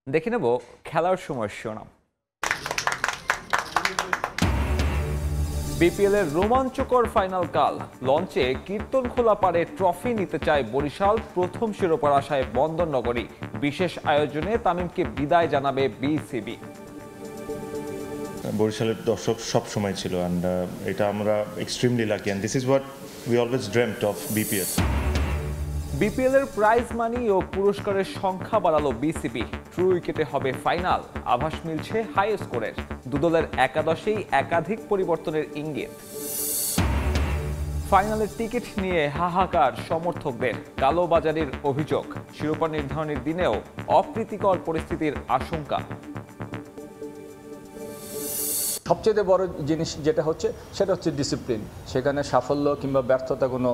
দেখে নেব খেলার সময় শিরোনাম। বিপিএল এর রোমাঞ্চকর ফাইনাল কাল। লঞ্চে কীর্তনখোলা পাড়ে ট্রফি নিতে চায় বরিশাল। প্রথম শিরোপার আশায় বন্দরনগরী। বিশেষ আয়োজনে তামিমকে বিদায় জানাবে বিসিবি। বরিশালের দর্শক সব সময় ছিল অ্যান্ড এটা আমরা extremely lucky and this is what we always dreamed of BPL. BPL এর প্রাইজ মানি ও পুরস্কারের সংখ্যা বাড়ালো বিসিবি। ট্রু উইকেটে হবে ফাইনাল। আভাস মিলছে হাই স্কোরের। দুদলের একাদশেই একাধিক পরিবর্তনের ইঙ্গিত। ফাইনালের টিকিট নিয়ে হাহাকার সমর্থকদের। কালোবাজারির অভিযোগ। শিরোপা নির্ধারণের দিনেও অপ্রীতিকর পরিস্থিতির আশঙ্কা। সবচেয়ে বড় জিনিস যেটা হচ্ছে সেটা হচ্ছে ডিসিপ্লিন। সেখানে সাফল্য কিংবা ব্যর্থতা কোনো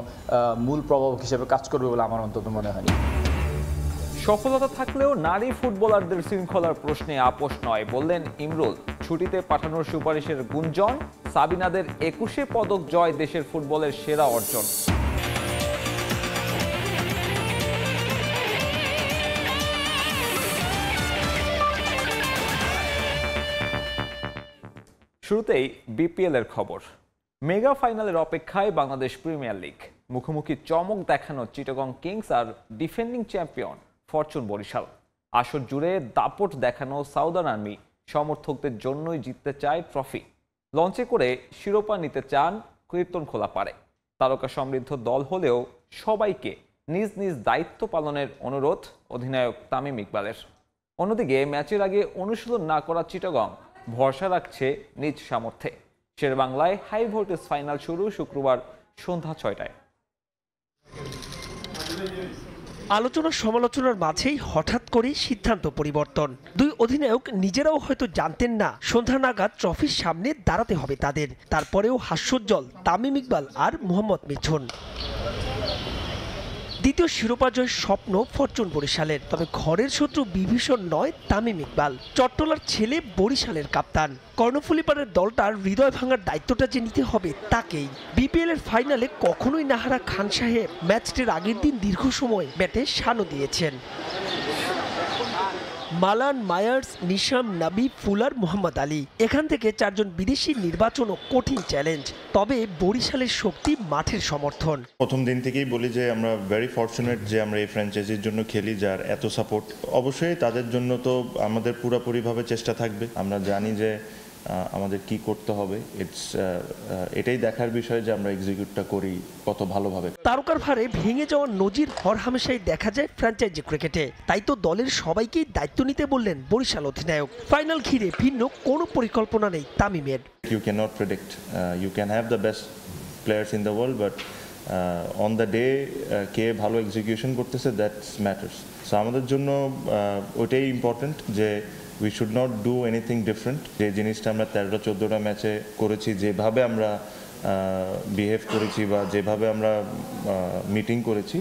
মূল প্রভাবক হিসেবে কাজ করবে বলে আমার অন্তত মনে হয়নি। সফলতা থাকলেও নারী ফুটবলারদের শৃঙ্খলার প্রশ্নে আপোষ নয় বললেন ইমরুল। ছুটিতে পাঠানোর সুপারিশের গুঞ্জন। সাবিনাদের 21 পদক জয় দেশের ফুটবলের সেরা অর্জন। শুরুতেই বিপিএল এর খবর। মেগা ফাইনালের অপেক্ষায় বাংলাদেশ প্রিমিয়ার লিগ। মুখোমুখি চমক দেখানো চিটাগং কিংস আর ডিফেন্ডিং চ্যাম্পিয়ন ফরচুন বরিশাল। আসর জুড়ে দাপট দেখানো সাউদার্ন আর্মি সমর্থকদের জন্যই জিততে চায় ট্রফি। লঞ্চে করে শিরোপা নিতে চান কীর্তনখোলা পাড়ে। তারকা সমৃদ্ধ দল হলেও সবাইকে নিজ নিজ দায়িত্ব পালনের অনুরোধ অধিনায়ক তামিম ইকবালের। অন্যদিকে ম্যাচের আগে অনুশীলন না করা চিটাগং ভরসা রাখছে নিজ সামর্থ্যে। শেরবাংলায় হাই ভোল্টেজ ফাইনাল শুরু শুক্রবার সন্ধ্যা 6টায়। আলোচনা সমালোচনার মাঝেই হঠাৎ করে সিদ্ধান্ত পরিবর্তন। দুই অধিনায়ক নিজেরাও হয়তো জানতেন না সন্ধ্যা নাগাদ ট্রফির সামনে দাঁড়াতে হবে তাদের। তারপরেও হাস্যোজ্জ্বল তামিম ইকবাল আর মোহাম্মদ মিঠুন। দ্বিতীয় শিরোপা জয়ের স্বপ্ন ফরচুন বরিশালের। তবে ঘরের শত্রু বিভীষণ নয় তামিম ইকবাল। চট্টলার ছেলে বরিশালের কাপ্তান। কর্ণফুলীপাড়ের দলটার হৃদয় ভাঙার দায়িত্বটা যে নিতে হবে তাকেই। বিপিএল এর ফাইনালে কখনোই নাহারা খান সাহেব ম্যাচটির আগের দিন দীর্ঘ সময় ব্যাটে শানো দিয়েছেন। মালান, মায়ার্স, নিশাম, নাবি, ফুলার, মোহাম্মদ আলী। এখান থেকে 4 জন বিদেশি নির্বাচনও কঠিন চ্যালেঞ্জ। তবে বরিশালের শক্তি মাঠের সমর্থন। প্রথম দিন থেকেই বলি যে আমরা ভেরি ফরচুনেট যে আমরা এই ফ্র্যাঞ্চাইজির জন্য খেলি, যার এত সাপোর্ট। অবশ্যই তাদের জন্য তো আমাদের পুরোপুরিভাবে চেষ্টা থাকবে। আমরা জানি যে আমাদের কি করতে হবে। এটাই দেখার বিষয় যে আমরা এক্সিকিউটটা করি কত ভালোভাবে। তারকার ভারে ভেঙে যাওয়া নজির হরহামেশাই দেখা যায় ফ্র্যাঞ্চাইজি ক্রিকেটে। তাই তো দলের সবাইকেই দায়িত্ব নিতে বললেন বরিশাল অধিনায়ক। ফাইনাল ঘিরে ভিন্ন কোনো পরিকল্পনা নেই তামিমের। You cannot predict. You can have the best players in the world, but on the day কে ভালো এক্সিকিউশন করতেছে that matters. So আমাদের জন্য ওইটাই ইম্পর্টেন্ট যে we should not do anything different. যে জিনিসটা আমরা 13-14টা ম্যাচে করেছি, যেভাবে আমরা বিহেভ করেছি বা যেভাবে আমরা মিটিং করেছি,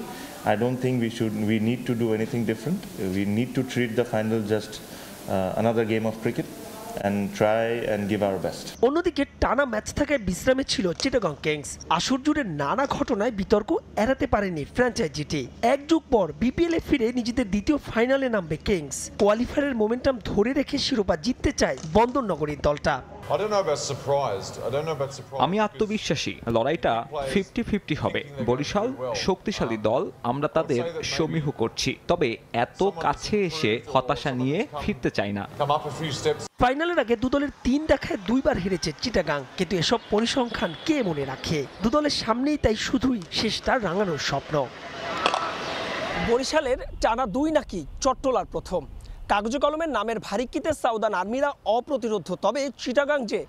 I don't think we need to do anything different. We need to treat the final just another game of cricket and try and give our best. অন্যদিকে টানা ম্যাচ থাকায় বিশ্রামে ছিল চিটাগং কিংস। আসর জুড়ে নানা ঘটনায় বিতর্ক এড়াতে পারেনি ফ্র্যাঞ্চাইজিটি। এক যুগ পর বিপিএল এ ফিরে নিজেদের দ্বিতীয় ফাইনালে নামবে কিংস। কোয়ালিফায়ারের মোমেন্টাম ধরে রেখে শিরোপা জিততে চায় বন্দরনগরীর দলটা। আমি আত্মবিশ্বাসী। লড়াইটা 50-50 হবে। বরিশাল শক্তিশালী দল, আমরা তাদের সমীহ করছি। তবে এত কাছে এসে হতাশা নিয়ে ফিরতে চাই না। ফাইনালের আগে দুদলের 3 দেখায় 2 বার হেরেছে চিটাগাং। কিন্তু এসব পরিসংখ্যান কে মনে রাখে? দুদলের সামনেই তাই শুধুই শেষটা রাঙানোর স্বপ্ন। বরিশালের টানা 2 নাকি চট্টলার প্রথম। কাগজে কলমের নামের ভারিক্কিতে সাউদার্ন আর্মিরা অপ্রতিরোধ্য। তবে চিটাগাং যে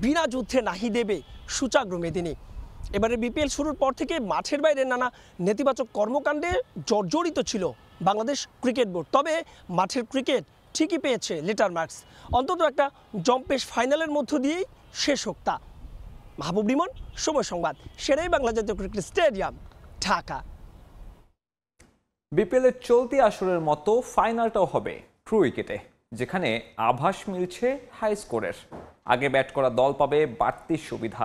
বিনা যুদ্ধে নাহি দেবে সূচাগ্র মেদিনী। এবারে বিপিএল শুরুর পর থেকে মাঠের বাইরে নানা নেতিবাচক কর্মকাণ্ডে জর্জরিত ছিল বাংলাদেশ ক্রিকেট বোর্ড। তবে মাঠের ক্রিকেট ঠিকই পেয়েছে লেটার মার্কস। অন্তত একটা জম্পেশ ফাইনালের মধ্য দিয়েই শেষ হোক তা। মাহবুব রিমন, সময় সংবাদ, সেরাই বাংলা জাতীয় ক্রিকেট স্টেডিয়াম, ঢাকা। বিপিএল এর চলতি আসরের মতো ফাইনালটাও হবে ট্রু উইকেটে, যেখানে আভাস মিলছে হাই স্কোরের। আগে ব্যাট করা দল পাবে বাড়তি সুবিধা।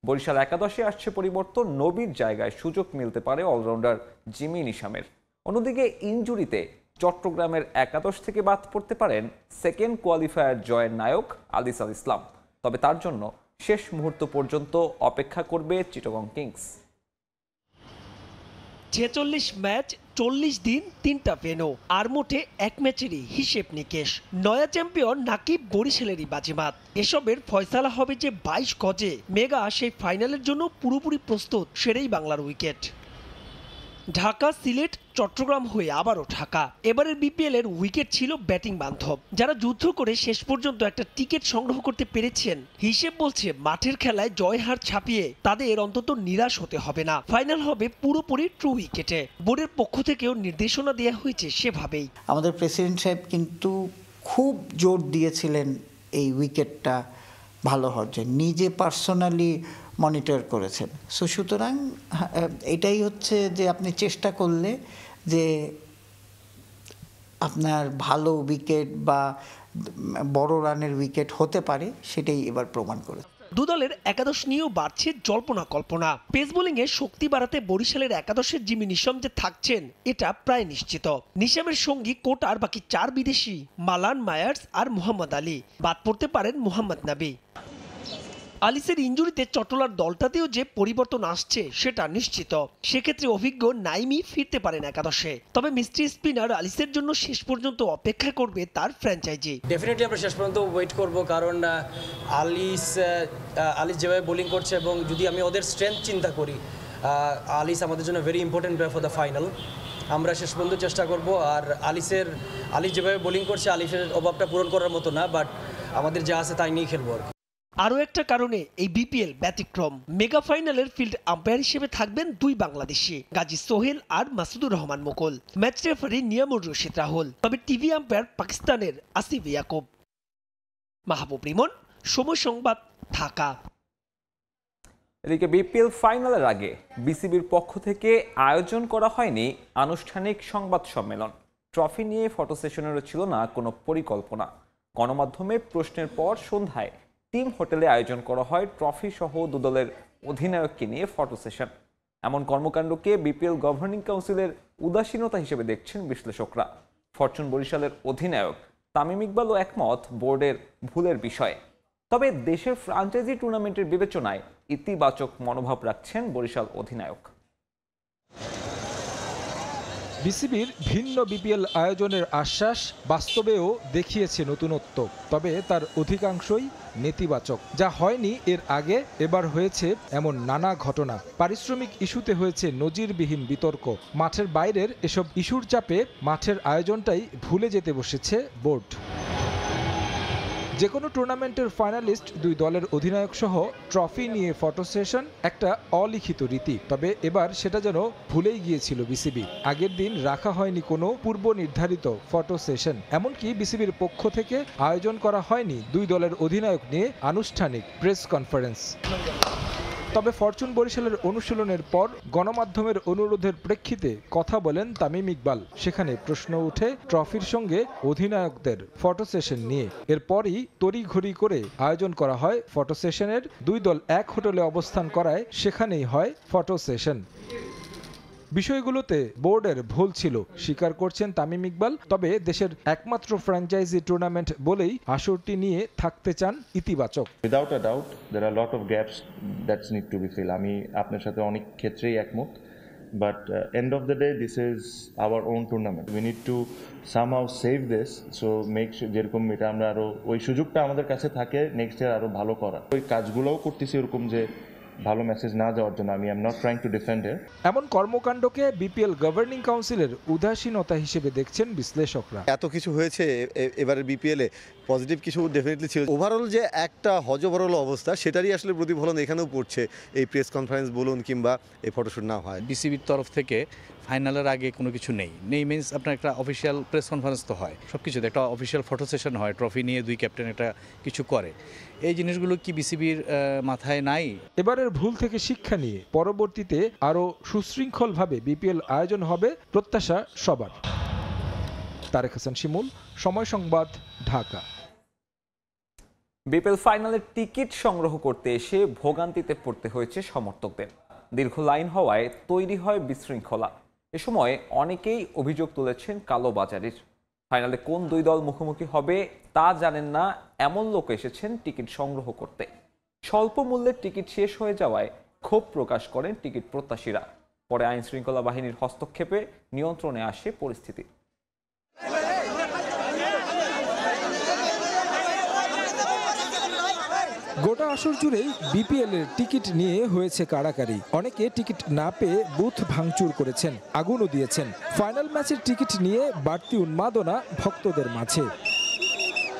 বরিশাল একাদশে আসছে পরিবর্তন। নবীর জায়গায় সুযোগ মিলতে পারে অলরাউন্ডার জিমি নিশামের। অন্যদিকে ইনজুরিতে চট্টগ্রামের একাদশ থেকে বাদ পড়তে পারেন সেকেন্ড কোয়ালিফায়ার জয়ের নায়ক আলিস আল ইসলাম। তবে তার জন্য শেষ মুহূর্ত পর্যন্ত অপেক্ষা করবে চিটাগং কিংস। 46 ম্যাচ 40 দিন 3টা ভেন্যু আর মোটে এক ম্যাচেরই হিসেব নিকেশ। নয়া চ্যাম্পিয়ন নাকি বরিশালেরই বাজিমাত। এসবের ফয়সালা হবে যে 22 গজে। মেগা সেই ফাইনালের জন্য পুরোপুরি প্রস্তুত সেটাই বাংলার উইকেট। ঢাকা, সিলেট, চট্টগ্রাম হয়ে আবারও ঢাকা। এবারের বিপিএল এর উইকেট ছিল ব্যাটিং বান্ধব। যারা যুদ্ধ করে শেষ পর্যন্ত একটা টিকিট সংগ্রহ করতে পেরেছেন, হিসেব বলছে মাঠের খেলায় জয় হার ছাপিয়ে তাদের অন্তত নিরাশ হতে হবে না। ফাইনাল হবে পুরোপুরি ট্রু উইকেটে। বোর্ডের পক্ষ থেকেও নির্দেশনা দেওয়া হয়েছে সেভাবেই। আমাদের প্রেসিডেন্ট সাহেব কিন্তু খুব জোর দিয়েছিলেন এই উইকেটটা ভালো হওয়ার জন্য, নিজে পার্সোনালি মনিটর করেছেন। সো সুতরাং এটাই হচ্ছে যে আপনি চেষ্টা করলে যে আপনার ভালো উইকেট বা বড় রানের উইকেট হতে পারে, সেটাই এবার প্রমাণ করে। দু দলের একাদশ নিয়েও বাড়ছে জল্পনা কল্পনা। পেস বোলিংয়ে শক্তি বাড়াতে বরিশালের একাদশের জিমি নিশাম যে থাকছেন এটা প্রায় নিশ্চিত। নিশামের সঙ্গী কোটার বাকি 4 বিদেশি মালান, মায়ার্স আর মোহাম্মদ আলী। বাদ পড়তে পারেন মোহাম্মদ নাবি। আলিসের ইনজুরিতে চট্টলার দলটাতেও যে পরিবর্তন আসছে সেটা নিশ্চিত। সেক্ষেত্রে অভিজ্ঞ নাইমি ফিরতে পারেন একাদশে। তবে মিস্ট্রি স্পিনার আলিসের জন্য শেষ পর্যন্ত অপেক্ষা করবে তার ফ্র্যাঞ্চাইজি। ডেফিনেটলি আমরা শেষ পর্যন্ত ওয়েট করব, কারণ আলিস যেভাবে বোলিং করছে এবং যদি আমি ওদের স্ট্রেংথ চিন্তা করি, আলিস আমাদের জন্য very important player for the final. আমরা শেষ পর্যন্ত চেষ্টা করব। আর আলিস যেভাবে বোলিং করছে, আলিসের অভাবটা পূরণ করার মতো না, বাট আমাদের যা আছে তাই নিয়ে খেলবো আর কি। আরও একটা কারণে এই বিপিএল ব্যতিক্রম। মেগা ফাইনালের ফিল্ড আম্পায়ার হিসেবে থাকবেন 2 বাংলাদেশি, গাজী সোহেল আর মাসুদুর রহমান মুকুল। Match referee Niamur Rashid Rahul. তবে টিভি আম্পায়ার পাকিস্তানের আসিফ ইয়াকুব। মাহবুব রিমন, সময় সংবাদ, ঢাকা। এদিকে বিপিএল ফাইনালের আগে বিসিবির পক্ষ থেকে আয়োজন করা হয়নি আনুষ্ঠানিক সংবাদ সম্মেলন। ট্রফি নিয়ে ফটো সেশনেরও ছিল না কোনো পরিকল্পনা। গণমাধ্যমে প্রশ্নের পর সন্ধ্যায় টিম হোটেলে আয়োজন করা হয় ট্রফি সহ দুদলের অধিনায়ককে নিয়ে ফটো সেশন। এমন কর্মকাণ্ডকে বিপিএল গভর্নিং কাউন্সিলের উদাসীনতা হিসেবে দেখছেন বিশ্লেষকরা। ফরচুন বরিশালের অধিনায়ক তামিম ইকবালও একমত বোর্ডের ভুলের বিষয়ে। তবে দেশের ফ্রাঞ্চাইজি টুর্নামেন্টের বিবেচনায় ইতিবাচক মনোভাব রাখছেন বরিশাল অধিনায়ক। বিসিবির ভিন্ন বিপিএল আয়োজনের আশ্বাস বাস্তবেও দেখিয়েছে নতুনত্ব, তবে তার অধিকাংশই নেতিবাচক। যা হয়নি এর আগে, এবার হয়েছে এমন নানা ঘটনা। পারিশ্রমিক ইস্যুতে হয়েছে নজিরবিহীন বিতর্ক। মাঠের বাইরের এসব ইস্যুর চাপে মাঠের আয়োজনটাই ভুলে যেতে বসেছে বোর্ড। যে কোনো টুর্নামেন্টের ফাইনালিস্ট 2 দলের অধিনায়ক সহ ট্রফি নিয়ে ফটো সেশন একটা অলিখিত রীতি। তবে এবার সেটা যেন ভুলেই গিয়েছিল বিসিবি। আগের দিন রাখা হয়নি কোনো পূর্ব নির্ধারিত ফটো সেশন। এমনকি বিসিবির পক্ষ থেকে আয়োজন করা হয়নি 2 দলের অধিনায়ক নিয়ে আনুষ্ঠানিক প্রেস কনফারেন্স। তবে ফরচুন বরিশালের অনুশীলনের পর গণমাধ্যমের অনুরোধের প্রেক্ষিতে কথা বলেন তামিম ইকবাল। সেখানে প্রশ্ন ওঠে ট্রফির সঙ্গে অধিনায়কদের ফটো সেশন নিয়ে। এরপরই তড়িঘড়ি করে আয়োজন করা হয় ফটো সেশনের। 2 দল এক হোটেলে অবস্থান করায় সেখানেই হয় ফটো সেশন। বিষয়গুলোতে বোর্ডের ভুল ছিল স্বীকার করছেন তামিম ইকবাল। তবে দেশের একমাত্র ফ্র্যাঞ্চাইজি টুর্নামেন্ট বলেই আসরটি নিয়ে থাকতে চান ইতিবাচক। Without a doubt there are lot of gaps that's need to be fill. আমি আপনার সাথে অনেক ক্ষেত্রেই একমত, but end of the day this is our own tournament. We need to somehow save this. So make যেরকম এটা আমরা আরও ওই সুযোগটা আমাদের কাছে থাকে নেক্সট ইয়ার আরও ভালো করা। ওই কাজগুলোও করতেছি ওরকম যে ভালো মেসেজ না যাওয়ার জন্য। আমি am not trying to defend it. এমন কর্মকাণ্ডকে বিপিএল গভর্নিং কাউন্সিলের উদাসীনতা হিসেবে দেখছেন বিশ্লেষকরা। এত কিছু হয়েছে এবারে বিপিএলে, পজিটিভ কিছু ডেফিনেটলি ছিল। ওভারঅল যে একটা হজবরল অবস্থা সেটারই আসলে প্রতিফলন এখানেও পড়ছে। এই প্রেস কনফারেন্স বলুন কিংবা এই ফটোশুট না হয়। বিসিবির তরফ থেকে ফাইনালের আগে কোনো কিছু নেই মিনস আপনার একটা অফিসিয়াল প্রেস কনফারেন্স তো হয়, সব কিছুতে একটা অফিসিয়াল ফটো সেশন হয়, ট্রফি নিয়ে 2 ক্যাপ্টেন একটা কিছু করে। এই জিনিসগুলো কি বিসিবির মাথায় নাই? এবারের ভুল থেকে শিক্ষা নিয়ে পরবর্তীতে আরও সুশৃঙ্খলভাবে বিপিএল আয়োজন হবে প্রত্যাশা সবার। তারেক হাসান শিমুল, সময় সংবাদ, ঢাকা। বিপিএল ফাইনালের টিকিট সংগ্রহ করতে এসে ভোগান্তিতে পড়তে হয়েছে সমর্থকদের। দীর্ঘ লাইন হওয়ায় তৈরি হয় বিশৃঙ্খলা। এ সময় অনেকেই অভিযোগ তুলেছেন কালোবাজারির। ফাইনালে কোন দুই দল মুখোমুখি হবে তা জানেন না এমন লোক এসেছেন টিকিট সংগ্রহ করতে। স্বল্প মূল্যের টিকিট শেষ হয়ে যাওয়ায় ক্ষোভ প্রকাশ করেন টিকিট প্রত্যাশীরা। পরে আইন শৃঙ্খলা বাহিনীর হস্তক্ষেপে নিয়ন্ত্রণে আসে পরিস্থিতি। গোটা আসর জুড়েই বিপিএল এর টিকিট নিয়ে হয়েছে কাড়াকাড়ি। অনেকে টিকিট না পেয়ে বুথ ভাঙচুর করেছেন, আগুনও দিয়েছেন। ফাইনাল ম্যাচের টিকিট নিয়ে বাড়তি উন্মাদনা ভক্তদের মাঝে।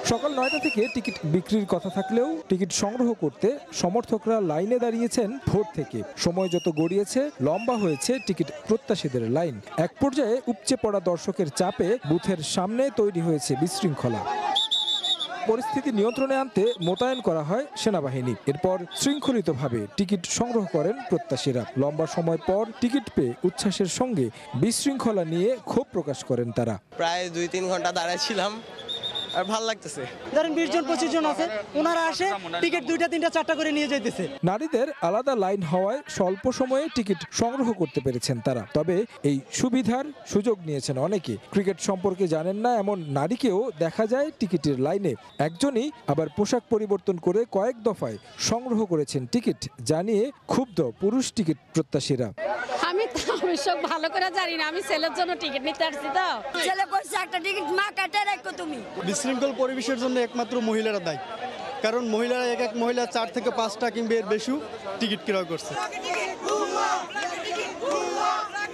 সকাল 9টা থেকে টিকিট বিক্রির কথা থাকলেও টিকিট সংগ্রহ করতে সমর্থকরা লাইনে দাঁড়িয়েছেন ভোর থেকে। সময় যত গড়িয়েছে লম্বা হয়েছে টিকিট প্রত্যাশীদের লাইন। এক পর্যায়ে উপচে পড়া দর্শকের চাপে বুথের সামনে তৈরি হয়েছে বিশৃঙ্খলা। পরিস্থিতি নিয়ন্ত্রণে আনতে মোতায়েন করা হয় সেনাবাহিনী। এরপর শৃঙ্খলিতভাবে টিকিট সংগ্রহ করেন প্রত্যাশীরা। লম্বা সময় পর টিকিট পেয়ে উচ্ছ্বাসের সঙ্গে বিশৃঙ্খলা নিয়ে ক্ষোভ প্রকাশ করেন তারা। প্রায় 2-3 ঘন্টা দাঁড়ায় ছিলাম, আর ভালো লাগতেছে। ধরেন 20 জন 25 জন আছে, ওনারা আসে টিকিট 2টা 3টা 4টা করে নিয়ে যাইতেছে। নারীদের আলাদা লাইন হওয়ায় স্বল্প সময়ে টিকিট সংগ্রহ করতে পেরেছেন তারা। তবে এই সুবিধার সুযোগ নিয়েছেন অনেকে। ক্রিকেট সম্পর্কে জানেন না এমন নারীকেও দেখা যায় টিকিটের লাইনে। একজনই আবার পোশাক পরিবর্তন করে কয়েক দফায় সংগ্রহ করেছেন টিকিট, জানিয়ে ক্ষুব্ধ পুরুষ টিকিট প্রত্যাশীরা। আমি সব ভালো করে জানি না, আমি ছেলের জন্য টিকিট নিতে আসছি। তো ছেলে কইছে একটা টিকিট মা কাটে রাখো তুমি। বিশৃঙ্খল পরিবেশের জন্য একমাত্র মহিলারা দায়ী, কারণ মহিলারা এক মহিলা 4 থেকে 5টা কিংবা এর বেশি টিকিট ক্রয় করছে।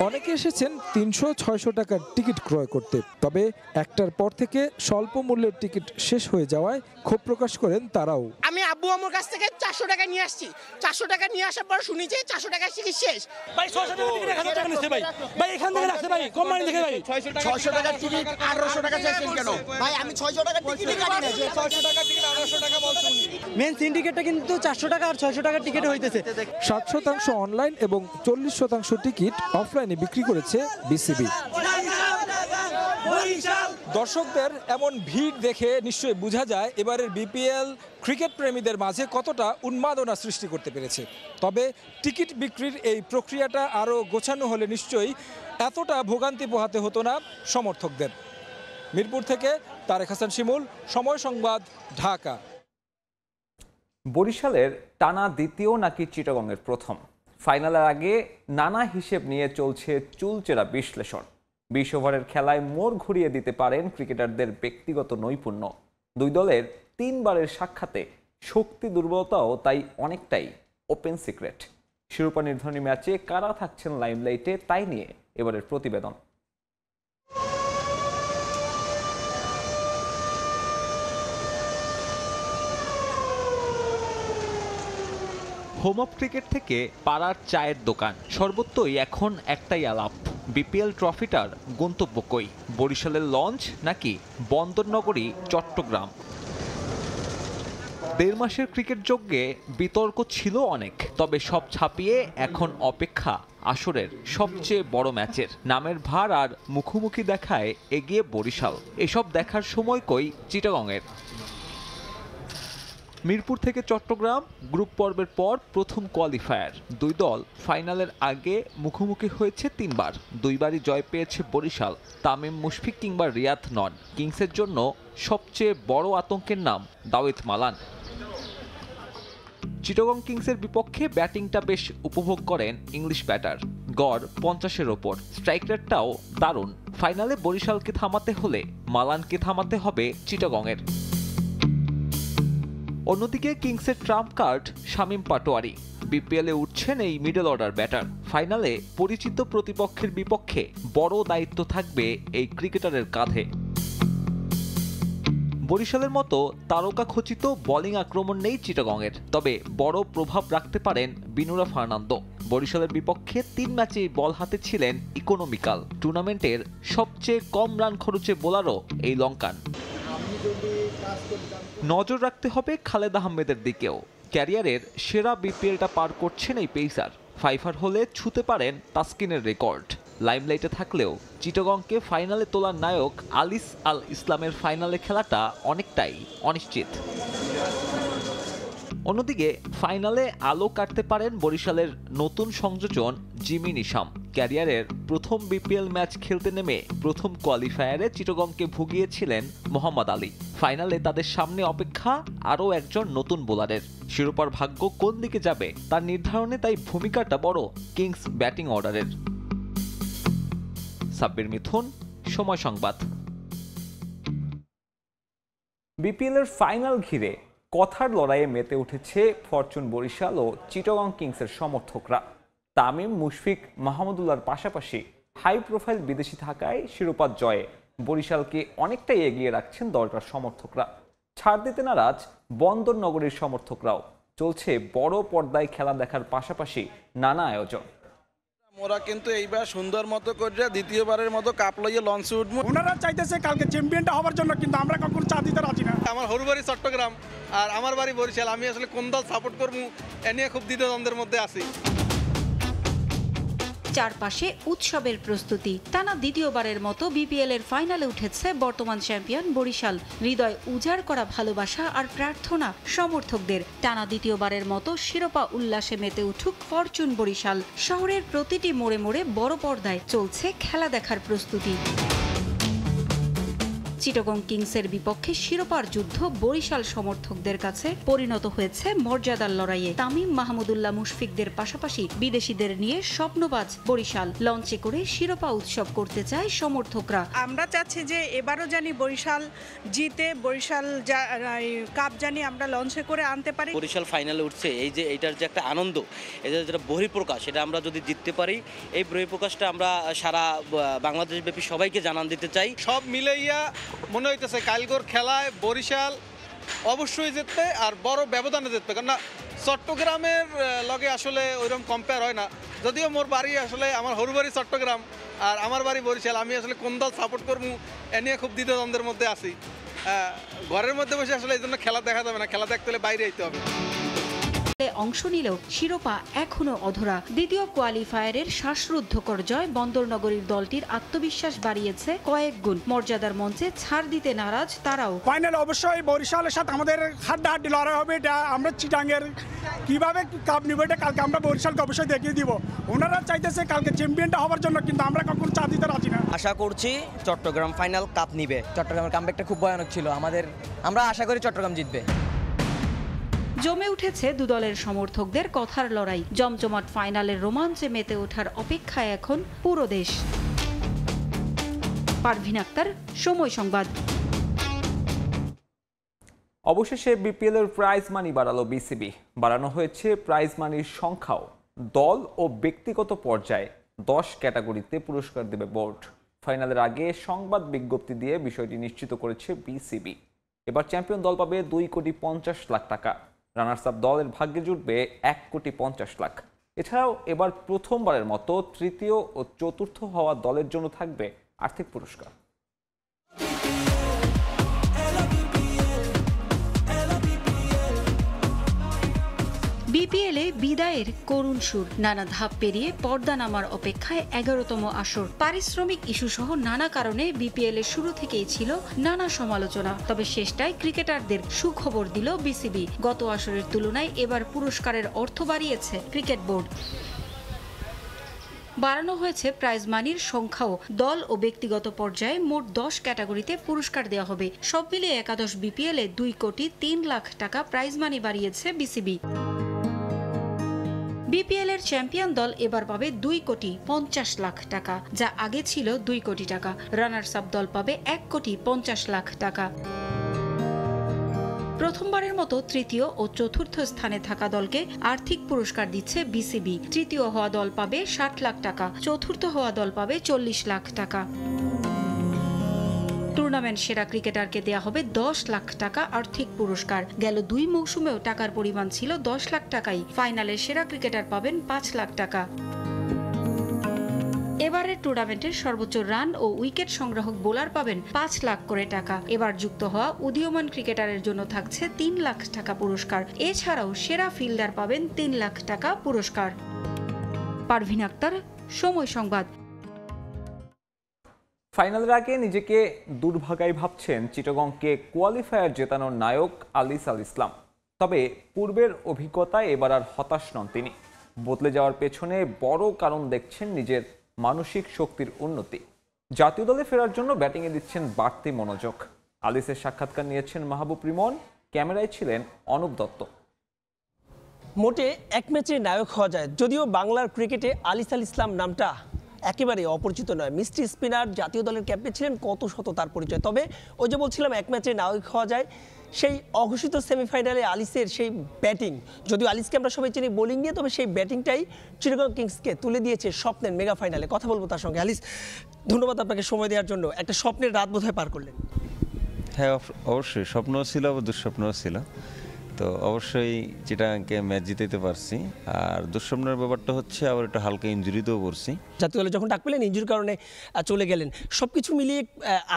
অনেকে এসেছেন 300-600 টাকার টিকিট ক্রয় করতে। তবে একটার পর থেকে স্বল্প মূল্যের টিকিট শেষ হয়ে যাওয়ায় ক্ষোভ প্রকাশ করেন তারাও। আমি আব্বু আমার কাছ থেকে 400 টাকা নিয়ে আসছি। 400 টাকা নিয়ে আসার পর শুনি যে 400 টাকা টিকিট শেষ। ভাই 600 টাকা টিকিট 1000 টাকা নিছে ভাই। ভাই এখান থেকে রাখছে ভাই, কম মানে দেখে ভাই। 600 টাকার টিকিট 1800 টাকা শেষ কেন? ভাই আমি 600 টাকার টিকিটই কাটি না। 600 টাকার টিকিট 1800 টাকা বলছেন। মেন সিন্ডিকেটটা কিন্তু 400 টাকা আর 600 টাকার টিকিট হইতেছে। 60% অনলাইন এবং 40% টিকিট অফলাইনে বিক্রি করেছে বিসিবি। দর্শকদের এমন ভিড় দেখে নিশ্চয়ই বোঝা যায় এবারের বিপিএল ক্রিকেট প্রেমীদের মাঝে কতটা উন্মাদনা সৃষ্টি করতে পেরেছে। তবে টিকিট বিক্রির এই প্রক্রিয়াটা আরও গোছানো হলে নিশ্চয়ই এতটা ভোগান্তি পোহাতে হতো না সমর্থকদের। মিরপুর থেকে তারেক হাসান শিমুল, সময় সংবাদ, ঢাকা। বরিশালের টানা দ্বিতীয় নাকি চিটাগংয়ের প্রথম? ফাইনালের আগে নানা হিসেব নিয়ে চলছে চুলচেরা বিশ্লেষণ। 20 ওভারের খেলায় মোড় ঘুরিয়ে দিতে পারেন ক্রিকেটারদের ব্যক্তিগত নৈপুণ্য। দুই দলের 3 বারের সাক্ষাতে শক্তি দুর্বলতাও তাই অনেকটাই ওপেন সিক্রেট। শিরোপা নির্ধারণী ম্যাচে কারা থাকছেন লাইমলাইটে তাই নিয়ে এবারের প্রতিবেদন। হোম অফ ক্রিকেট থেকে পাড়ার চায়ের দোকান, সর্বত্রই এখন একটাই আলাপ, বিপিএল ট্রফিটার গন্তব্য কই? বরিশালের লঞ্চ নাকি বন্দরনগরী চট্টগ্রাম? 1.5 মাসের ক্রিকেট যজ্ঞে বিতর্ক ছিল অনেক, তবে সব ছাপিয়ে এখন অপেক্ষা আসরের সবচেয়ে বড় ম্যাচের। নামের ভার আর মুখোমুখি দেখায় এগিয়ে বরিশাল। এসব দেখার সময় কই চিটাগংয়ের? মিরপুর থেকে চট্টগ্রাম গ্রুপ পর্বের পর প্রথম কোয়ালিফায়ার। দুই দল ফাইনালের আগে মুখোমুখি হয়েছে 3 বার। 2 বারই জয় পেয়েছে বরিশাল। তামিম মুশফিক কিংবা রিয়াদ নন। কিংসের জন্য সবচেয়ে বড় আতঙ্কের নাম দাউদ মালান। চিটাগং কিংসের বিপক্ষে ব্যাটিংটা বেশ উপভোগ করেন ইংলিশ ব্যাটার। গড় 50-এর ওপর, স্ট্রাইক রেটটাও দারুণ। ফাইনালে বরিশালকে থামাতে হলে মালানকে থামাতে হবে চিটাগংয়ের। অন্যদিকে কিংসের ট্রাম্প কার্ড শামীম পাটোয়ারি। বিপিএলে উঠছেন এই মিডল অর্ডার ব্যাটার। ফাইনালে পরিচিত প্রতিপক্ষের বিপক্ষে বড় দায়িত্ব থাকবে এই ক্রিকেটারের কাঁধে। বরিশালের মতো তারকা খচিত বোলিং আক্রমণ নেই চিটাগংয়ের, তবে বড় প্রভাব রাখতে পারেন বিনুরা ফার্নান্দো। বরিশালের বিপক্ষে 3 ম্যাচেই বল হাতে ছিলেন ইকোনমিক্যাল। টুর্নামেন্টের সবচেয়ে কম রান খরচে বোলারও এই লঙ্কান। নজর রাখতে হবে খালেদ আহমেদের দিকেও। ক্যারিয়ারের সেরা বিপিএলটা পার করছেন এই পেসার। 5 হলে ছুঁতে পারেন তাসকিনের রেকর্ড। লাইমলাইটে থাকলেও চিটাগংকে ফাইনালে তোলার নায়ক আলিস আল ইসলামের ফাইনালে খেলাটা অনেকটাই অনিশ্চিত। অন্যদিকে ফাইনালে আলো কাটতে পারেন বরিশালের নতুন সংযোজন জিমি নিশাম। ক্যারিয়ারের প্রথম বিপিএল ম্যাচ খেলতে নেমে প্রথম কোয়ালিফায়ারে চিটাগংকে ভুগিয়েছিলেন মোহাম্মদ আলী। ফাইনালে তাদের সামনে অপেক্ষা আরও একজন নতুন বোলারের। শিরোপার ভাগ্য কোন দিকে যাবে তার নির্ধারণে তাই ভূমিকাটা বড় কিংস ব্যাটিং অর্ডারের। সাব্বির মিথুন, সময় সংবাদ। বিপিএল এর ফাইনাল ঘিরে কথার লড়াইয়ে মেতে উঠেছে ফরচুন বরিশাল ও চিটাগং কিংসের সমর্থকরা। তামিম, মুশফিক, মাহমুদুল্লাহর পাশাপাশি হাই প্রোফাইল বিদেশি থাকায় শিরোপা জয়ে বরিশালকে অনেকটাই এগিয়ে রাখছেন দলটার সমর্থকরা। ছাড় দিতে নারাজ বন্দর নগরীর সমর্থকরাও। চলছে বড় পর্দায় খেলা দেখার পাশাপাশি নানা আয়োজন। মোরা কিন্তু এইবার সুন্দর মতো করে দ্বিতীয়বারের মতো কাপ লইয়ে লঞ্চে উঠবো। ওনারা চাইতেছে কালকে চ্যাম্পিয়নটা হওয়ার জন্য, কিন্তু আমরা কখনো চা দিতে রাজি না। আমার হরুবাড়ি চট্টগ্রাম আর আমার বাড়ি বরিশাল। আমি আসলে কোন দল সাপোর্ট করবো এ নিয়ে খুব দ্বিধাদ্বন্দ্বের মধ্যে আছি। চারপাশে উৎসবের প্রস্তুতি। টানা দ্বিতীয়বারের মতো বিপিএল এর ফাইনালে উঠেছে বর্তমান চ্যাম্পিয়ন বরিশাল। হৃদয় উজাড় করা ভালোবাসা আর প্রার্থনা সমর্থকদের। টানা দ্বিতীয়বারের মতো শিরোপা উল্লাসে মেতে উঠুক ফরচুন বরিশাল। শহরের প্রতিটি মোড়ে মোড়ে বড় পর্দায় চলছে খেলা দেখার প্রস্তুতি। চিটাগং কিংসের বিপক্ষে শিরোপার যুদ্ধ বরিশাল সমর্থকদের কাছে পরিণত হয়েছে মর্যাদার লড়াইয়ে। তামিম, মাহমুদুল্লাহ, মুশফিকদের পাশাপাশি বিদেশিদের নিয়ে স্বপ্নবাজ বরিশাল। লঞ্চে করে শিরোপা উৎসব করতে চায় সমর্থকরা। আমরা চাচ্ছি যে এবারও জানি বরিশাল জিতে, বরিশাল কাপ জানি আমরা লঞ্চে করে আনতে পারি। বরিশাল ফাইনালে উঠছে, এই যে এইটার যে একটা আনন্দ, এদের যেটা বহিঃপ্রকাশ, এটা আমরা যদি জিততে পারি, এই বহিঃপ্রকাশটা আমরা সারা বাংলাদেশ ব্যাপী সবাইকে জানান দিতে চাই। সব মিলাইয়া মনে হইতেছে কালগোর খেলায় বরিশাল অবশ্যই জিতবে আর বড় ব্যবধানে জিতবে। কারণ চট্টগ্রামের লগে আসলে ওইরকম কম্পেয়ার হয় না। যদিও মোর বাড়ি আসলে আমার হরুবাড়ি চট্টগ্রাম আর আমার বাড়ি বরিশাল। আমি আসলে কোন দল সাপোর্ট করবো এ নিয়ে খুব দ্বিধাদ্বন্দ্বের মধ্যে আছি। ঘরের মধ্যে বসে আসলে এই জন্য খেলা দেখা যাবে না, খেলা দেখতে হলে বাইরে যেতে হবে। অংশ নিলেও শিরোপা এখনো অধরা। দ্বিতীয় কোয়ালিফায়ারের শ্বাসরুদ্ধকর জয় বন্দরনগরীর দলটির আত্মবিশ্বাস বাড়িয়েছে কয়েক গুণ। মর্যাদার মঞ্চে ছাড় দিতে নারাজ তারাও। ফাইনাল অবশ্যই বরিশালের সাথে আমাদের হাড্ডাহাড্ডি লড়াই হবে। এটা আমরা চিটাঙ্গের কিভাবে কাপ নিব এটা কালকে আমরা বরিশালকে অবশ্যই দেখিয়ে দিব। ওনারা চাইতেছে কালকে চ্যাম্পিয়নটা হওয়ার জন্য, কিন্তু আমরা কখনো চা দিতে রাজি না। আশা করছি চট্টগ্রাম ফাইনাল কাপ নিবে। চট্টগ্রামের কামব্যাকটা খুব ভয়ানক ছিল আমাদের। আমরা আশা করি চট্টগ্রাম জিতবে। জমে উঠেছে দুদলের সমর্থকদের কথার লড়াই। জমজমাট ফাইনালের রোমাঞ্চে মেতে ওঠার অপেক্ষায় এখন পুরো দেশ। পারভিন আক্তার, সময় সংবাদ। অবশেষে বিপিএল এর প্রাইজ মানি বাড়ালো বিসিবি। বাড়ানো হয়েছে প্রাইজ মানির সংখ্যাও। দল ও ব্যক্তিগত পর্যায়ে 10 ক্যাটাগরিতে পুরস্কার দেবে বোর্ড। ফাইনালের আগে সংবাদ বিজ্ঞপ্তি দিয়ে বিষয়টি নিশ্চিত করেছে বিসিবি। এবার চ্যাম্পিয়ন দল পাবে 2,50,00,000 টাকা। রানার্স আপ দলের ভাগ্যে জুটবে 1,50,00,000। এছাড়াও এবার প্রথমবারের মতো তৃতীয় ও চতুর্থ হওয়া দলের জন্য থাকবে আর্থিক পুরস্কার। বিপিএলে বিদায়ের করুণ সুর। নানা ধাপ পেরিয়ে পর্দা নামার অপেক্ষায় 11তম আসর। পারিশ্রমিক ইস্যু সহ নানা কারণে বিপিএল এর শুরু থেকেই ছিল নানা সমালোচনা। তবে শেষটায় ক্রিকেটারদের সুখবর দিল বিসিবি। গত আসরের তুলনায় এবার পুরস্কারের অর্থ বাড়িয়েছে ক্রিকেট বোর্ড। বাড়ানো হয়েছে প্রাইজ মানির সংখ্যাও। দল ও ব্যক্তিগত পর্যায়ে মোট 10 ক্যাটাগরিতে পুরস্কার দেওয়া হবে। সব মিলিয়ে একাদশ বিপিএল এ 2,03,00,000 টাকা প্রাইজ মানি বাড়িয়েছে বিসিবি। বিপিএল এর চ্যাম্পিয়ন দল এবার পাবে 2,50,00,000 টাকা, যা আগে ছিল 2 কোটি টাকা। রানার্স আপ দল পাবে 1,50,00,000 টাকা। প্রথমবারের মতো তৃতীয় ও চতুর্থ স্থানে থাকা দলকে আর্থিক পুরস্কার দিচ্ছে বিসিবি। তৃতীয় হওয়া দল পাবে 60 লাখ টাকা, চতুর্থ হওয়া দল পাবে 40 লাখ টাকা। টুর্নামেন্ট সেরা ক্রিকেটারকে দেয়া হবে 10 লাখ টাকা আর্থিক পুরস্কার। গেল 2 মৌসুমেও টাকার পরিমাণ ছিল 10 লাখ টাকাই। ফাইনালে সেরা ক্রিকেটার পাবেন 5 লাখ টাকা। এবারের টুর্নামেন্টের সর্বোচ্চ রান ও উইকেট সংগ্রাহক বোলার পাবেন 5 লাখ করে টাকা। এবার যুক্ত হওয়া উদীয়মান ক্রিকেটারের জন্য থাকছে 3 লাখ টাকা পুরস্কার। এছাড়াও সেরা ফিল্ডার পাবেন 3 লাখ টাকা পুরস্কার। পারভিন আক্তার, সময় সংবাদ। ফাইনালের আগে নিজেকে দুর্ভাগাই ভাবছেন চিটাগংকে কোয়ালিফায়ার জেতানোর নায়ক আলিস আল ইসলাম। তবে পূর্বের অভিজ্ঞতায় এবার আর হতাশ নন তিনি। বদলে যাওয়ার পেছনে বড় কারণ দেখছেন নিজের মানসিক শক্তির উন্নতি। জাতীয় দলে ফেরার জন্য ব্যাটিংয়ে দিচ্ছেন বাড়তি মনোযোগ। আলিসের সাক্ষাৎকার নিয়েছেন মাহবুব রিমন, ক্যামেরায় ছিলেন অনুপ দত্ত। মোটে এক ম্যাচে নায়ক হওয়া যায়, যদিও বাংলার ক্রিকেটে আলিস আল ইসলাম নামটা একেবারে অপরিচিত নয়। মিস্ট্রি স্পিনার, জাতীয় দলের ক্যাপ্টেন ছিলেন, কত শত তার পরিচয়। তবে ওই যে বলছিলাম এক ম্যাচে নায়ক হওয়া যায়, সেই অঘোষিত সেমিফাইনালে আলিসের সেই ব্যাটিং, যদিও আলিসকে আমরা সবাই চিনি বোলিং নিয়ে, তবে সেই ব্যাটিংটাই চিটাগং কিংসকে তুলে দিয়েছে স্বপ্নের মেগা ফাইনালে। কথা বলবো তার সঙ্গে। আলিস, ধন্যবাদ আপনাকে সময় দেওয়ার জন্য। একটা স্বপ্নের রাত বোধহয় পার করলেন। হ্যাঁ, অবশ্যই স্বপ্নও ছিল, আবার দুঃস্বপ্নও ছিল। তো অবশ্যই চিটাগাংকে ম্যাচ জিতাইতে পারছি। আর দুঃস্বপ্নের ব্যাপারটা হচ্ছে আবার একটু হালকা ইনজুরিতেও পড়ছি। জাতীয় দলে যখন ডাক পেলেন, ইনজুরির কারণে চলে গেলেন, সবকিছু মিলিয়ে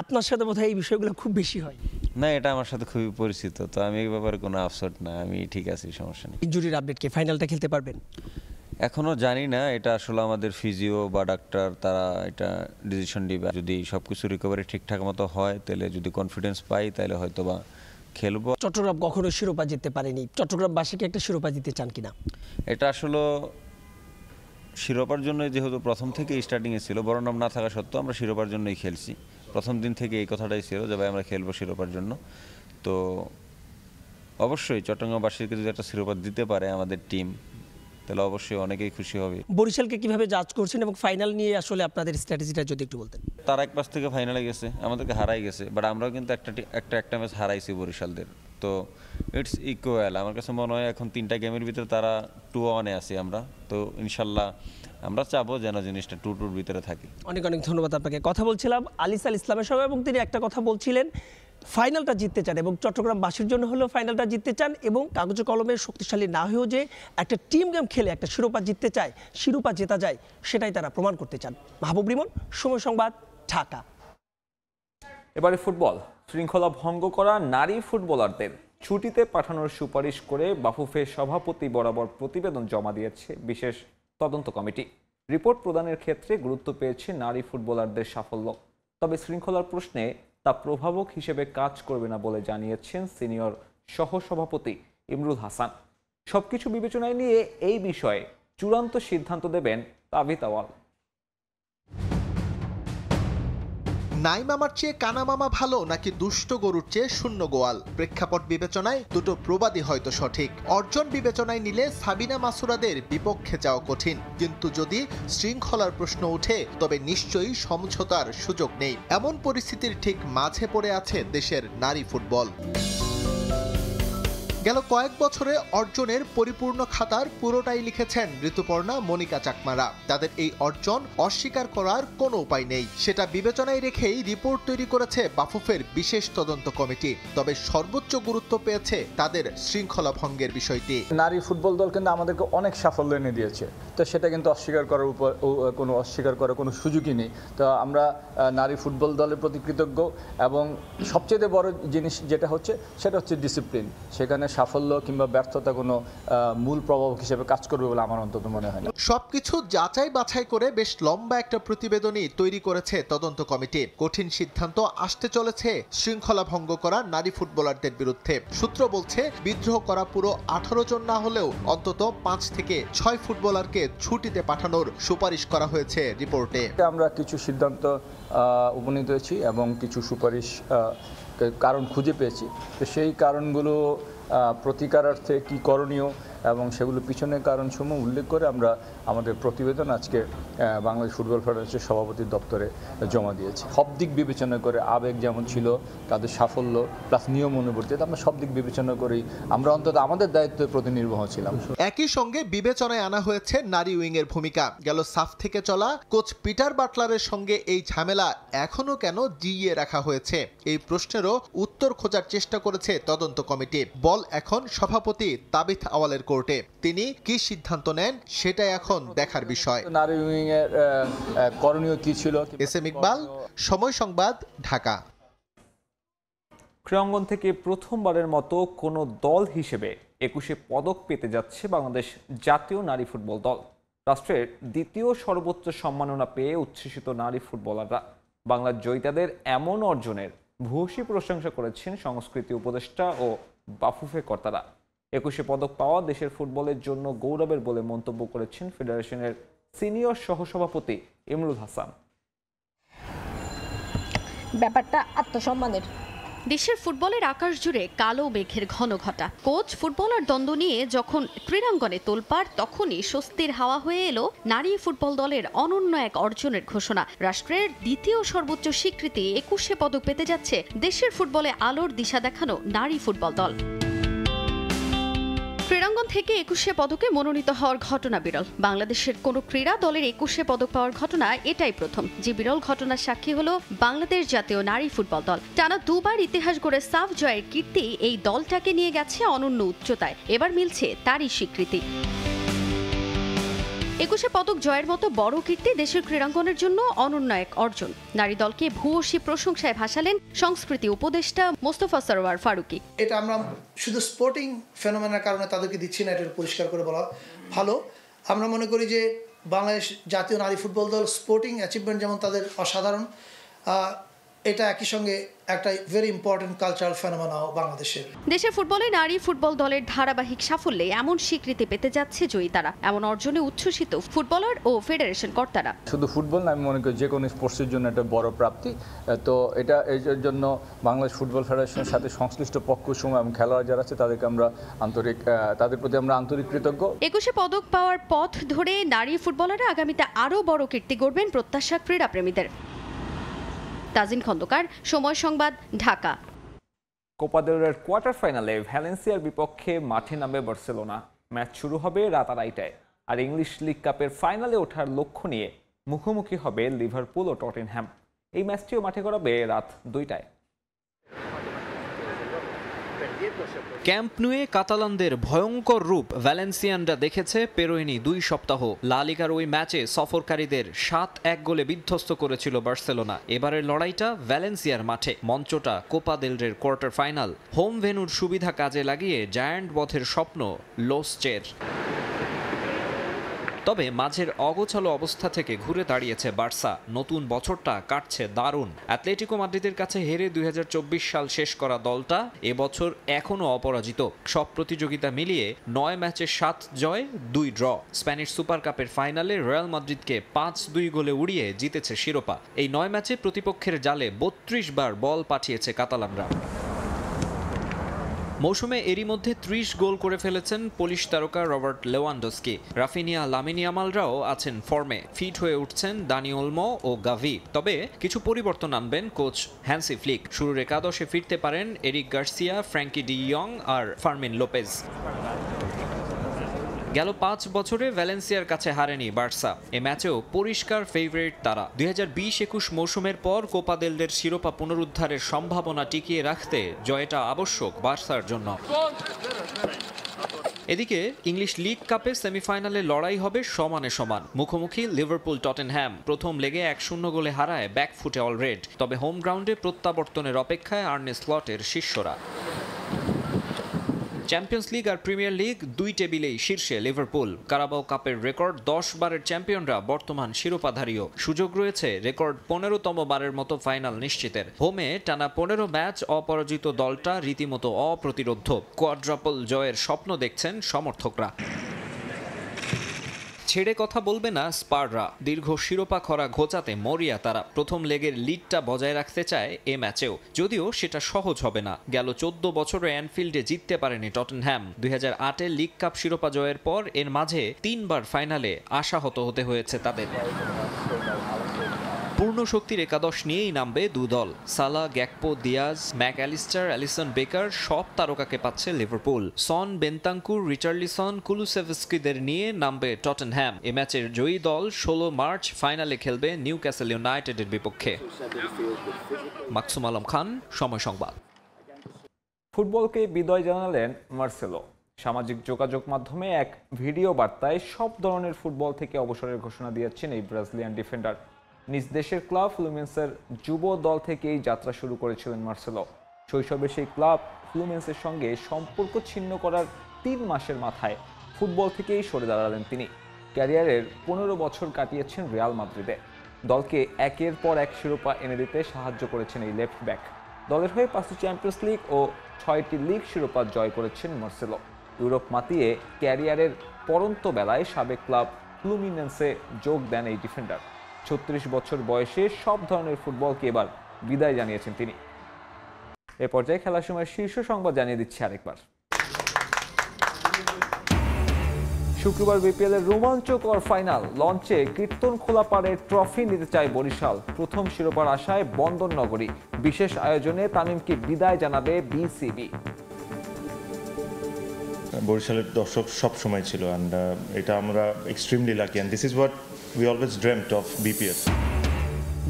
আপনার সাথে বোধহয় এই বিষয়গুলো খুব বেশি হয়। না, এটা আমার সাথে খুবই পরিচিত, তো আমি এই ব্যাপারে কোনো আফসোস না, আমি ঠিক আছি, সমস্যা নেই। ইনজুরির আপডেট কি ফাইনালটা খেলতে পারবেন? এখনো জানি না, এটা আসলে আমাদের ফিজিও বা ডাক্তার তারা এটা ডিসিশন দিবে। যদি সবকিছু রিকভারি ঠিকঠাক মতো হয়, তাহলে যদি কনফিডেন্স পাই, তাহলে হয়তো বা খেলবো। চট্টগ্রাম কখনো শিরোপা জিততে পারেনি, চট্টগ্রামবাসীকে একটা শিরোপা জিততে চান কিনা? এটা আসলে শিরোপার জন্য যেহেতু প্রথম থেকে স্টার্টিংয়ে ছিল, বড় নাম না থাকা সত্ত্বেও আমরা শিরোপার জন্যই খেলছি। প্রথম দিন থেকে এই কথাটাই ছিল যে ভাই আমরা খেলবো শিরোপার জন্য। তো অবশ্যই চট্টগ্রামবাসীকে যদি একটা শিরোপা দিতে পারে আমাদের টিম, তাহলে অবশ্যই অনেকেই খুশি হবে। বরিশালকে কিভাবে জাজ করছেন এবং ফাইনাল নিয়ে আসলে আপনাদের স্ট্র্যাটেজিটা যদি একটু বলতেন। তারা এক পাশ থেকে ফাইনালে গেছে, আমাদেরকে হারাই গেছে, বাট আমরাও কিন্তু একটা ম্যাচ হারাইছি বরিশালদের। তো ইটস ইকুয়াল। আমার কাছে মনে হয় এখন 3টা গেমের ভিতরে তারা 2-1-এ আছি আমরা। তো ইনশাল্লাহ আমরা চাবো যেন জিনিসটা 2-2-র ভিতরে থাকে। অনেক অনেক ধন্যবাদ আপনাকে। কথা বলছিলাম আলিস আল ইসলামের সঙ্গে, এবং তিনি একটা কথা বলছিলেন, ফাইনালটা জিততে চান এবং চট্টগ্রামবাসীর জন্য হলেও ফাইনালটা জিততে চান, এবং কাগজে কলমে শক্তিশালী না হয়েও যে একটা টিম গেম খেলে একটা শিরোপা জিততে চায়, শিরোপা জেতা যায়, সেটাই তারা প্রমাণ করতে চান। মাহবুব রিমন, সময় সংবাদ, ঢাকা। এবারে ফুটবল। শৃঙ্খলা ভঙ্গ করা নারী ফুটবলারদের ছুটিতে পাঠানোর সুপারিশ করে বাফুফে সভাপতি বরাবর প্রতিবেদন জমা দিয়েছে বিশেষ তদন্ত কমিটি। রিপোর্ট প্রদানের ক্ষেত্রে গুরুত্ব পেয়েছে নারী ফুটবলারদের সাফল্য, তবে শৃঙ্খলার প্রশ্নে তা প্রভাবক হিসেবে কাজ করবে না বলে জানিয়েছেন সিনিয়র সহসভাপতি ইমরুল হাসান। সবকিছু বিবেচনায় নিয়ে এই বিষয়ে চূড়ান্ত সিদ্ধান্ত দেবেন তাবিথ আওয়াল। নাই মামার চেয়ে কানা মামা ভালো নাকি দুষ্ট গরুর চেয়ে শূন্য গোয়াল? প্রেক্ষাপট বিবেচনায় দুটো প্রবাদই হয়তো সঠিক। অর্জন বিবেচনায় নিলে সাবিনা মাসুরাদের বিপক্ষে যাওয়া কঠিন, কিন্তু যদি শৃঙ্খলার প্রশ্ন ওঠে তবে নিশ্চয়ই সমঝোতার সুযোগ নেই। এমন পরিস্থিতির ঠিক মাঝে পড়ে আছে দেশের নারী ফুটবল। গেল কয়েক বছরে অর্জনের পরিপূর্ণ খাতার পুরোটাই লিখেছেন ঋতুপর্ণা, মনিকা চাকমারা। তাদের এই অর্জন অস্বীকার করার কোনো উপায় নেই। সেটা বিবেচনায় রেখেই রিপোর্ট তৈরি করেছে বাফুফের বিশেষ তদন্ত কমিটি। তবে সর্বোচ্চ গুরুত্ব পেয়েছে তাদের শৃঙ্খলা ভঙ্গের বিষয়টি। নারী ফুটবল দল কিন্তু আমাদেরকে অনেক সাফল্য এনে দিয়েছে, তো সেটা কিন্তু অস্বীকার করার কোনো সুযোগই নেই। তো আমরা নারী ফুটবল দলের প্রতি কৃতজ্ঞ, এবং সবচেয়ে বড় জিনিস যেটা হচ্ছে সেটা হচ্ছে ডিসিপ্লিন। সেখানে সাফল্য কিংবা ব্যর্থতা কোনো মূল প্রভাবক হিসেবে কাজ করবে বলে আমার অন্তত মনে হয় না। সবকিছু যাচাই বাছাই করে বেশ লম্বা একটা প্রতিবেদনই তৈরি করেছে তদন্ত কমিটি। কঠিন সিদ্ধান্ত আসতে চলেছে শৃঙ্খলা ভঙ্গ করা নারী ফুটবলারদের বিরুদ্ধে। সূত্র বলছে বিদ্রোহ করা পুরো 18 জন না হলেও অন্তত 5 থেকে 6 ফুটবলারকে ছুটিতে পাঠানোর সুপারিশ করা হয়েছে রিপোর্টে। আমরা কিছু সিদ্ধান্ত উপনীত হয়েছি এবং কিছু সুপারিশ কারণ খুঁজে পেয়েছি। তো সেই কারণগুলো প্রতিকারার্থে কী করণীয় এবং সেগুলো পিছনের কারণসমূহ উল্লেখ করে আমরা আমাদের প্রতিবেদন আজকে বাংলাদেশ ফুটবল ফেডারেশনের সভাপতির দপ্তরে জমা দিয়েছি। সব দিক বিবেচনা করে, আবেগ যেমন ছিল, তাদের সাফল্য প্লাস নিয়ম অনুবর্তিত, আমরা সব দিক বিবেচনা করেই আমরা অন্তত আমাদের দায়িত্বের প্রতি নির্বাহ ছিলাম। একই সঙ্গে বিবেচনায় আনা হয়েছে নারী উইংয়ের ভূমিকা। গেল সাফ থেকে চলা কোচ পিটার বাটলারের সঙ্গে এই ঝামেলা এখনো কেন জিইয়ে রাখা হয়েছে, এই প্রশ্নেরও উত্তর খোঁজার চেষ্টা করেছে তদন্ত কমিটি। বল এখন সভাপতি তাবিথ আওয়ালের কোর্টে। তিনি কি সিদ্ধান্ত নেন সেটাই এখন দেখার বিষয়। নারী উইং এর করণীয় কি ছিল? এস এম ইকবাল, সময় সংবাদ, ঢাকা। ক্রীড়াঙ্গন থেকে প্রথমবারের মতো কোনো দল হিসেবে 21 পদক পেতে যাচ্ছে বাংলাদেশ জাতীয় নারী ফুটবল দল। রাষ্ট্রের দ্বিতীয় সর্বোচ্চ সম্মাননা পেয়ে উচ্ছ্বসিত নারী ফুটবলাররা। বাংলার জয়িতাদের এমন অর্জনের ভূয়সী প্রশংসা করেছেন সংস্কৃতি উপদেষ্টা ও বাফুফে কর্তারা। 21 পদক পাওয়া দেশের ফুটবলের জন্য গৌরবের বলে মন্তব্য করেছেন ফেডারেশনের সিনিয়র সহসভাপতি ইমরুল হাসান। ব্যাপারটা আত্মসম্মানের। দেশের ফুটবলের আকাশ জুড়ে কালো মেঘের ঘন ঘটা। কোচ ফুটবলার দ্বন্দ্ব নিয়ে যখন ক্রীড়াঙ্গনে তোলপাড়, তখনই স্বস্তির হাওয়া হয়ে এলো নারী ফুটবল দলের অনন্য এক অর্জনের ঘোষণা। রাষ্ট্রের দ্বিতীয় সর্বোচ্চ স্বীকৃতি 21 পদক পেতে যাচ্ছে দেশের ফুটবলে আলোর দিশা দেখানো নারী ফুটবল দল। ক্রীড়াঙ্গন থেকে 21 পদকে মনোনীত হওয়ার ঘটনা বিরল। বাংলাদেশের কোনো ক্রীড়া দলের 21 পদক পাওয়ার ঘটনা এটাই প্রথম। যে বিরল ঘটনার সাক্ষী হলো বাংলাদেশ জাতীয় নারী ফুটবল দল। টানা দুবার ইতিহাস গড়ে সাফ জয়ের কীর্তি এই দলটাকে নিয়ে গেছে অনন্য উচ্চতায়। এবার মিলছে তারই স্বীকৃতি। 21 পদক জয়ের মতো বড় কীর্তি দেশের ক্রীড়াঙ্গনের জন্য অনন্য এক অর্জন। নারী দলকে ভূয়সী প্রশংসায় ভাসালেন সংস্কৃতি উপদেষ্টা মোস্তফা সরওয়ার ফারুকী। এটা আমরা শুধু স্পোর্টিং ফেনোমেনার কারণে তাদেরকে দিচ্ছি না, এটা পরিষ্কার করে বলা ভালো। আমরা মনে করি যে বাংলাদেশ জাতীয় নারী ফুটবল দল স্পোর্টিং অ্যাচিভমেন্ট যেমন তাদের অসাধারণ, এটা একই সঙ্গে একটা ভেরি ইম্পর্টেন্ট কালচারাল ফেনোমেনা বাংলাদেশের। দেশের ফুটবলে নারী ফুটবল দলের ধারাবাহিক সাফল্যে এমন স্বীকৃতি পেতে যাচ্ছে জয়িতারা। এমন অর্জনে উচ্ছ্বসিত ফুটবলার ও ফেডারেশন কর্তারা। শুধু ফুটবল না, আমি মনে করি যে কোনো স্পোর্টসের জন্য একটা বড় প্রাপ্তি। তো এটা এই জন্য বাংলাদেশ ফুটবল ফেডারেশনের সাথে সংশ্লিষ্ট পক্ষসমূহ এবং খেলোয়াড় যারা আছে তাদের প্রতি আমরা আন্তরিক কৃতজ্ঞ। 21 পদক পাওয়ার পথ ধরে নারী ফুটবলাররা আগামীতে আরও বড় কীর্তি গড়বেন প্রত্যাশা ক্রীড়াপ্রেমীদের। তাজিন খন্দকার, সময় সংবাদ, ঢাকা। কোপা দেল রের কোয়ার্টার ফাইনালে ভ্যালেন্সিয়ার বিপক্ষে মাঠে নামবে বার্সেলোনা। ম্যাচ শুরু হবে রাত 2:30টায়। আর ইংলিশ লিগ কাপের ফাইনালে ওঠার লক্ষ্য নিয়ে মুখোমুখি হবে লিভারপুল ও টটেনহ্যাম। এই ম্যাচটিও মাঠে গড়াবে রাত 2টায়। ক্যাম্প নুয়ে কাতালানদের ভয়ঙ্কর রূপ ভ্যালেন্সিয়ানরা দেখেছে পেরোয়নি 2 সপ্তাহ। লা লিগার ওই ম্যাচে সফরকারীদের 7-1 গোলে বিধ্বস্ত করেছিল বার্সেলোনা। এবারের লড়াইটা ভ্যালেন্সিয়ার মাঠে, মঞ্চটা কোপা দেল রের কোয়ার্টার ফাইনাল। হোম ভেন্যুর সুবিধা কাজে লাগিয়ে জায়ান্ট বধের স্বপ্ন লোসচের। তবে মাঝের অগোছালো অবস্থা থেকে ঘুরে দাঁড়িয়েছে বার্সা। নতুন বছরটা কাটছে দারুণ। অ্যাটলেটিকো মাদ্রিদের কাছে হেরে 2024 সাল শেষ করা দলটা এবছর এখনও অপরাজিত। সব প্রতিযোগিতা মিলিয়ে 9 ম্যাচে 7 জয় 2 ড্র। স্প্যানিশ সুপার কাপের ফাইনালে রিয়াল মাদ্রিদকে 5-2 গোলে উড়িয়ে জিতেছে শিরোপা। এই 9 ম্যাচে প্রতিপক্ষের জালে 32 বার বল পাঠিয়েছে কাতালানরা। মৌসুমে এরই মধ্যে 30 গোল করে ফেলেছেন পোলিশ তারকা রবার্ট লেভানডস্কি। রাফিনিয়া, লামিন ইয়ামালরাও আছেন ফর্মে। ফিট হয়ে উঠছেন দানি ওলমো ও গাভি। তবে কিছু পরিবর্তন আনবেন কোচ হ্যান্সি ফ্লিক। শুরুর একাদশে ফিরতে পারেন এরিক গার্সিয়া, ফ্র্যাঙ্কি ডি ইয়ং আর ফার্মিন লোপেজ। গেল 5 বছরে ভ্যালেন্সিয়ার কাছে হারেনি বার্সা। এ ম্যাচেও পরিষ্কার ফেভারিট তারা। 2020-21 মৌসুমের পর কোপা দেল রের শিরোপা পুনরুদ্ধারের সম্ভাবনা টিকিয়ে রাখতে জয়টা আবশ্যক বার্সার জন্য। এদিকে ইংলিশ লিগ কাপে সেমিফাইনালে লড়াই হবে সমানে সমান। মুখোমুখি লিভারপুল টটেনহ্যাম। প্রথম লেগে 1-0 গোলে হারায় ব্যাকফুটে অলরেড। তবে হোম গ্রাউন্ডে প্রত্যাবর্তনের অপেক্ষায় আর্নে স্লটের শিষ্যরা। চ্যাম্পিয়ন্স লিগ আর প্রিমিয়ার লিগ 2 টেবিলেই শীর্ষে লিভারপুল। কারাবাও কাপের রেকর্ড 10 বারের চ্যাম্পিয়নরা বর্তমান শিরোপাধারীও। সুযোগ রয়েছে রেকর্ড 15তম বারের মতো ফাইনাল নিশ্চিতের। হোমে টানা 15 ম্যাচ অপরাজিত দলটা রীতিমতো অপ্রতিরোধ্য। কোয়াড্রাপল জয়ের স্বপ্ন দেখছেন সমর্থকরা। ছেড়ে কথা বলবে না স্পাররা। দীর্ঘ শিরোপা খরা ঘোচাতে মরিয়া তারা। প্রথম লেগের লিডটা বজায় রাখতে চায় এ ম্যাচেও, যদিও সেটা সহজ হবে না। গেল 14 বছরে অ্যানফিল্ডে জিততে পারেনি টটেনহ্যাম। 2008-এ লিগ কাপ শিরোপা জয়ের পর এর মাঝে 3 বার ফাইনালে আশাহত হতে হয়েছে তাদের। পূর্ণ শক্তির একাদশ নিয়েই নামবে 2 দল। সালা, Gakpo, Diaz, Mac Allister, Alisson Becker সব তারকাকে পাচ্ছে লিভারপুল। সন, বেন্তাঙ্কুর, রিচার্লিসন, কুলুসেভস্কিদের নিয়ে নামবে টটেনহ্যাম। এ ম্যাচের জয়ী দল 16 মার্চ ফাইনালে খেলবে নিউক্যাসল ইউনাইটেডের বিপক্ষে। মাকসুম আলম খান, সময় সংবাদ। ফুটবলকে বিদায় জানালেন মার্সেলো। সামাজিক যোগাযোগ মাধ্যমে এক ভিডিও বার্তায় সব ধরনের ফুটবল থেকে অবসরের ঘোষণা দিয়েছেন এই ব্রাজিলিয়ান ডিফেন্ডার। নিজ দেশের ক্লাব ফ্লুমিনেন্সের যুব দল থেকেই যাত্রা শুরু করেছিলেন মার্সেলো। শৈশবে সেই ক্লাব ফ্লুমিনেন্সের সঙ্গে সম্পর্ক ছিন্ন করার 3 মাসের মাথায় ফুটবল থেকেই সরে দাঁড়ালেন তিনি। ক্যারিয়ারের 15 বছর কাটিয়েছেন রিয়াল মাদ্রিদে। দলকে একের পর এক শিরোপা এনে দিতে সাহায্য করেছেন এই লেফট ব্যাক। দলের হয়ে 5টি চ্যাম্পিয়ন্স লিগ ও 6টি লিগ শিরোপা জয় করেছেন মার্সেলো। ইউরোপ মাতিয়ে ক্যারিয়ারের পরন্ত বেলায় সাবেক ক্লাব ফ্লুমিনেন্সে যোগ দেন এই ডিফেন্ডার। 36 বছর বয়সে সব ধরনের ফুটবলকে এবার বিদায় জানিয়েছেন তিনি। এ পর্যায়ে খেলার সময় শীর্ষ সংবাদ জানিয়ে দিচ্ছি আরেকবার। শুক্রবার বিপিএল এর রোমাঞ্চকর ফাইনাল লঞ্চে কীর্তনখোলা পাড়ের ট্রফি নিতে চায় বরিশাল। প্রথম শিরোপার আশায় বন্দর নগরী। বিশেষ আয়োজনে তামিমকে বিদায় জানাবে বিসিবি। বরিশালের দর্শক সব সময় ছিল অ্যান্ড এটা আমরা extremely lucky and this is what we always dreamed of BPL.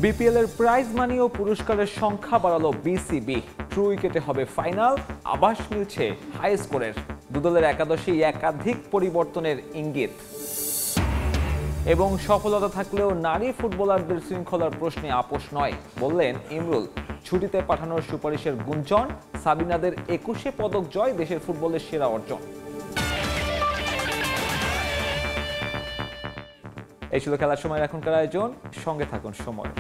BPL এর প্রাইজ মানি ও পুরস্কারের সংখ্যা বাড়ালো বিসিবি। ট্রু উইকেটে হবে ফাইনাল, আভাস মিলছে হাই স্কোরের। দুদলের একাদশে একাধিক পরিবর্তনের ইঙ্গিত। এবং সফলতা থাকলেও নারী ফুটবলারদের শৃঙ্খলার প্রশ্নে আপোষ নয়, বললেন ইমরুল। ছুটিতে পাঠানোর সুপারিশের গুঞ্জন। সাবিনাদের 21 পদক জয় দেশের ফুটবলের সেরা অর্জন। এই ছিল খেলার সময় এখনকার আয়োজন। সঙ্গে থাকুন সময়।